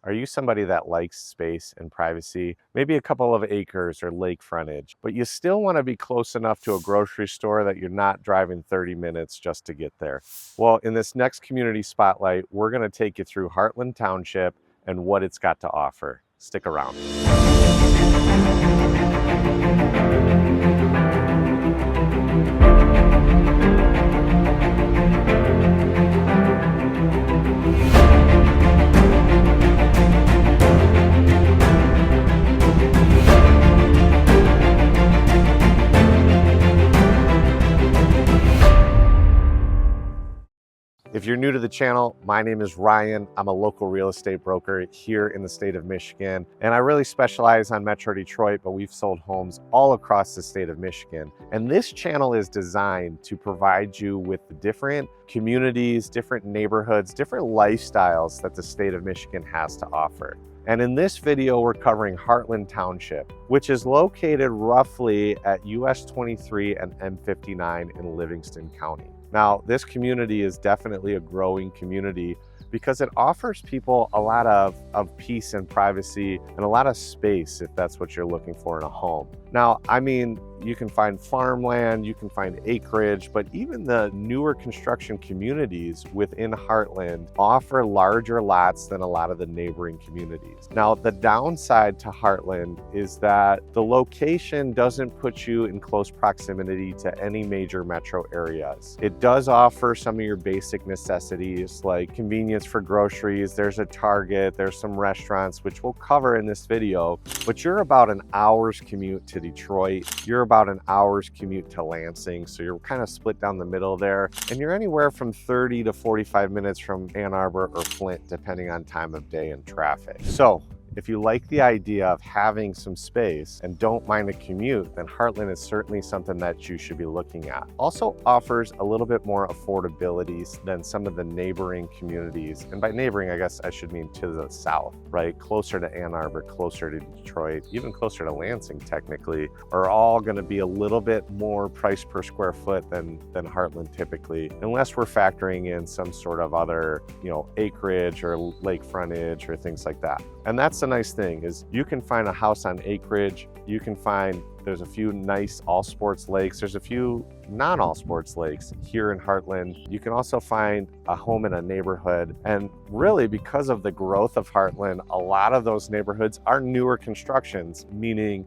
Are you somebody that likes space and privacy, maybe a couple of acres or lake frontage, but you still want to be close enough to a grocery store that you're not driving 30 minutes just to get there? Well, in this next community spotlight, we're going to take you through Hartland Township and what it's got to offer. Stick around. If you're new to the channel, my name is Ryan. I'm a local real estate broker here in the state of Michigan, and I really specialize on Metro Detroit, but we've sold homes all across the state of Michigan. And this channel is designed to provide you with the different communities, different neighborhoods, different lifestyles that the state of Michigan has to offer. And in this video, we're covering Hartland Township, which is located roughly at US 23 and M59 in Livingston County. Now, this community is definitely a growing community because it offers people a lot of peace and privacy and a lot of space if that's what you're looking for in a home. Now, I mean, you can find farmland, you can find acreage, but even the newer construction communities within Hartland offer larger lots than a lot of the neighboring communities. Now, the downside to Hartland is that the location doesn't put you in close proximity to any major metro areas. It does offer some of your basic necessities like convenience for groceries. There's a Target, there's some restaurants, which we'll cover in this video, but you're about an hour's commute to Detroit. You're about an hour's commute to Lansing, so you're kind of split down the middle there, and you're anywhere from 30 to 45 minutes from Ann Arbor or Flint, depending on time of day and traffic. So if you like the idea of having some space and don't mind a commute, then Hartland is certainly something that you should be looking at. Also offers a little bit more affordability than some of the neighboring communities. And by neighboring, I guess I should mean to the south, right? Closer to Ann Arbor, closer to Detroit, even closer to Lansing technically, are all gonna be a little bit more price per square foot than Hartland typically, unless we're factoring in some sort of other, acreage or lake frontage or things like that. And that's the nice thing is you can find a house on acreage. You can find there's a few nice all sports lakes. There's a few non-all sports lakes here in Hartland. You can also find a home in a neighborhood. And really, because of the growth of Hartland, a lot of those neighborhoods are newer constructions, meaning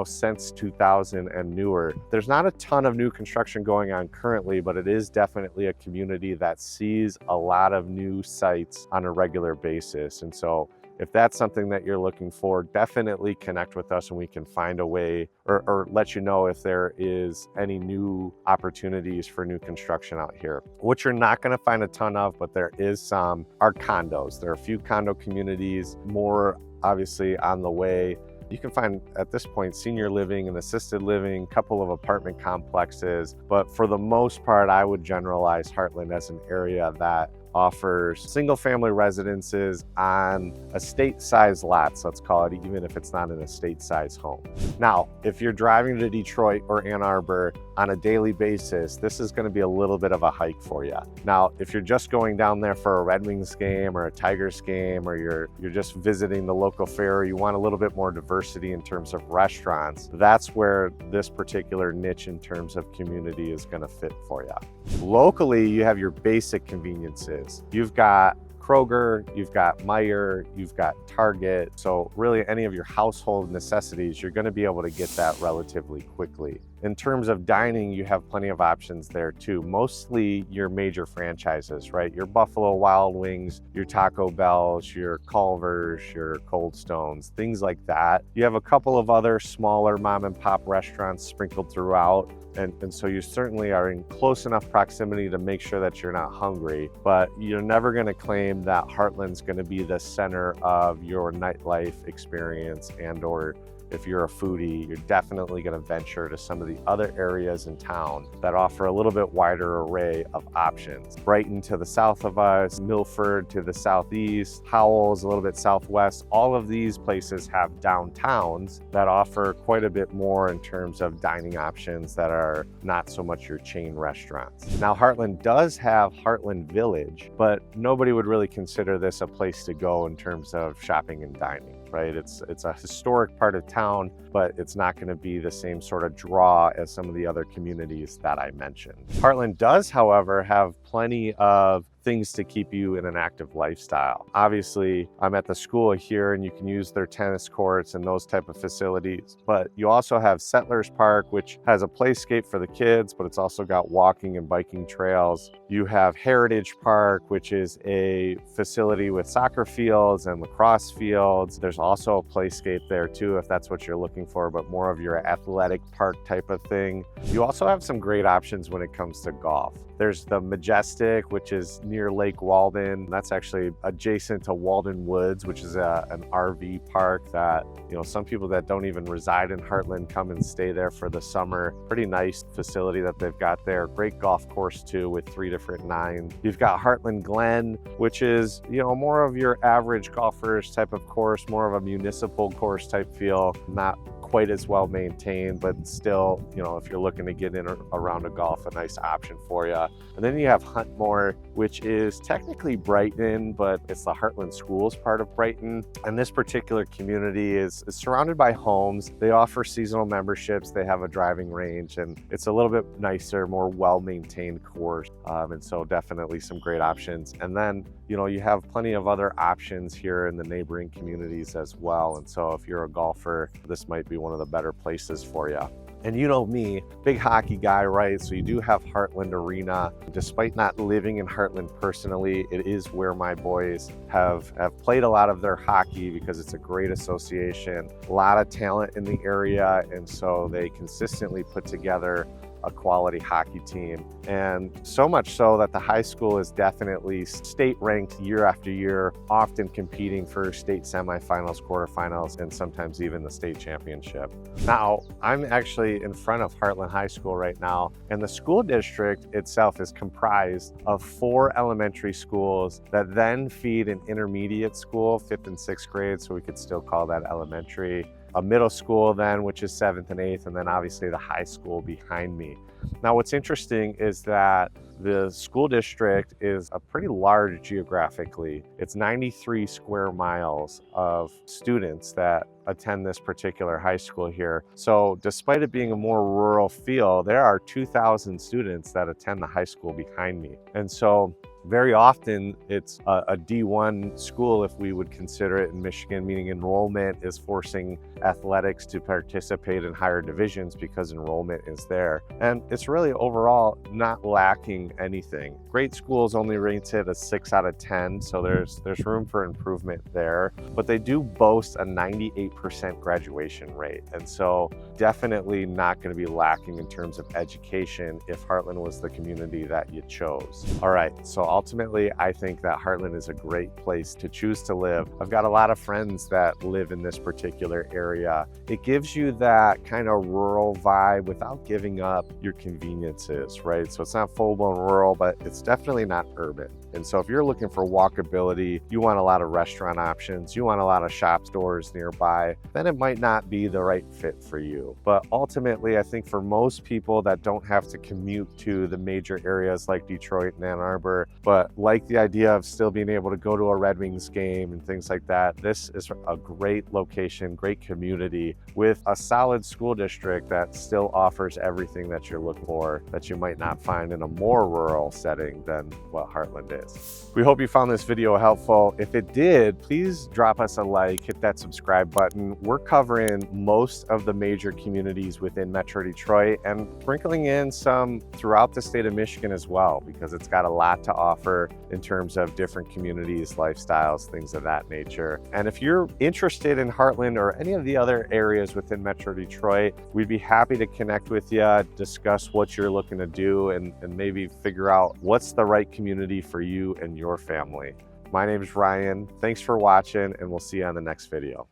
since 2000 and newer. There's not a ton of new construction going on currently, but it is definitely a community that sees a lot of new sites on a regular basis. And so if that's something that you're looking for, definitely connect with us and we can find a way or let you know if there is any new opportunities for new construction out here. What you're not gonna find a ton of, but there is some, are condos. There are a few condo communities, more obviously on the way. You can find, at this point, senior living and assisted living, couple of apartment complexes, but for the most part, I would generalize Hartland as an area that offers single-family residences on estate-sized lots, let's call it, even if it's not an estate-sized home. Now, if you're driving to Detroit or Ann Arbor on a daily basis, this is going to be a little bit of a hike for you. Now, if you're just going down there for a Red Wings game or a Tigers game, or you're just visiting the local fair, or you want a little bit more diversity in terms of restaurants, that's where this particular niche in terms of community is going to fit for you. Locally, you have your basic conveniences. You've got Kroger, you've got Meijer, you've got Target. So really any of your household necessities, you're gonna be able to get that relatively quickly. In terms of dining, you have plenty of options there too. Mostly your major franchises, right? Your Buffalo Wild Wings, your Taco Bells, your Culver's, your Cold Stones, things like that. You have a couple of other smaller mom and pop restaurants sprinkled throughout. And so you certainly are in close enough proximity to make sure that you're not hungry, but you're never gonna claim that Hartland's gonna be the center of your nightlife experience and or if you're a foodie, you're definitely going to venture to some of the other areas in town that offer a little bit wider array of options. Brighton to the south of us, Milford to the southeast, Howell is a little bit southwest. All of these places have downtowns that offer quite a bit more in terms of dining options that are not so much your chain restaurants. Now, Hartland does have Hartland Village, but nobody would really consider this a place to go in terms of shopping and dining. Right? It's a historic part of town, but it's not going to be the same sort of draw as some of the other communities that I mentioned. Hartland does, however, have plenty of things to keep you in an active lifestyle. Obviously, I'm at the school here and you can use their tennis courts and those type of facilities, but you also have Settlers Park, which has a playscape for the kids, but it's also got walking and biking trails. You have Heritage Park, which is a facility with soccer fields and lacrosse fields. There's also a playscape there too, if that's what you're looking for, but more of your athletic park type of thing. You also have some great options when it comes to golf. There's the Majestic, which is near Lake Walden. That's actually adjacent to Walden Woods, which is an RV park that, some people that don't even reside in Hartland come and stay there for the summer. Pretty nice facility that they've got there. Great golf course too, with 3 different nines. You've got Hartland Glen, which is, more of your average golfers type of course, more of a municipal course type feel, not quite as well maintained, but still, if you're looking to get in around a golf, a nice option for you. And then you have Huntmore, which is technically Brighton, but it's the Hartland Schools part of Brighton. And this particular community is surrounded by homes. They offer seasonal memberships. They have a driving range, and it's a little bit nicer, more well-maintained course. And so definitely some great options. And then, you have plenty of other options here in the neighboring communities as well. And so if you're a golfer, this might be one of the better places for you. And you know me, big hockey guy, right? So you do have Hartland Arena. Despite not living in Hartland personally, it is where my boys have played a lot of their hockey because it's a great association, a lot of talent in the area. And so they consistently put together a quality hockey team. And so much so that the high school is definitely state ranked year after year, often competing for state semifinals, quarterfinals, and sometimes even the state championship. Now, I'm actually in front of Hartland High School right now, and the school district itself is comprised of 4 elementary schools that then feed an intermediate school, 5th and 6th grade, so we could still call that elementary. A middle school then, which is 7th and 8th, and then obviously the high school behind me. Now, what's interesting is that the school district is a pretty large geographically. It's 93 square miles of students that attend this particular high school here. So despite it being a more rural feel, there are 2,000 students that attend the high school behind me. And so very often it's a D1 school, if we would consider it in Michigan, meaning enrollment is forcing athletics to participate in higher divisions because enrollment is there. And it's really overall not lacking anything. Great schools only rated a 6 out of 10, so there's room for improvement there. But they do boast a 98% graduation rate. And so definitely not going to be lacking in terms of education if Hartland was the community that you chose. All right, so ultimately, I think that Hartland is a great place to choose to live. I've got a lot of friends that live in this particular area. It gives you that kind of rural vibe without giving up your conveniences, right? So it's not full-blown rural, but it's definitely not urban. And so if you're looking for walkability, you want a lot of restaurant options, you want a lot of shop stores nearby, then it might not be the right fit for you. But ultimately, I think for most people that don't have to commute to the major areas like Detroit and Ann Arbor, but like the idea of still being able to go to a Red Wings game and things like that, this is a great location, great community with a solid school district that still offers everything that you're looking for that you might not find in a more rural setting than what Hartland is. We hope you found this video helpful. If it did, please drop us a like, hit that subscribe button. We're covering most of the major communities within Metro Detroit and sprinkling in some throughout the state of Michigan as well, because it's got a lot to offer in terms of different communities, lifestyles, things of that nature. And if you're interested in Hartland or any of the other areas within Metro Detroit, we'd be happy to connect with you, discuss what you're looking to do, and maybe figure out what's the right community for you and your family. My name is Ryan. Thanks for watching, and we'll see you on the next video.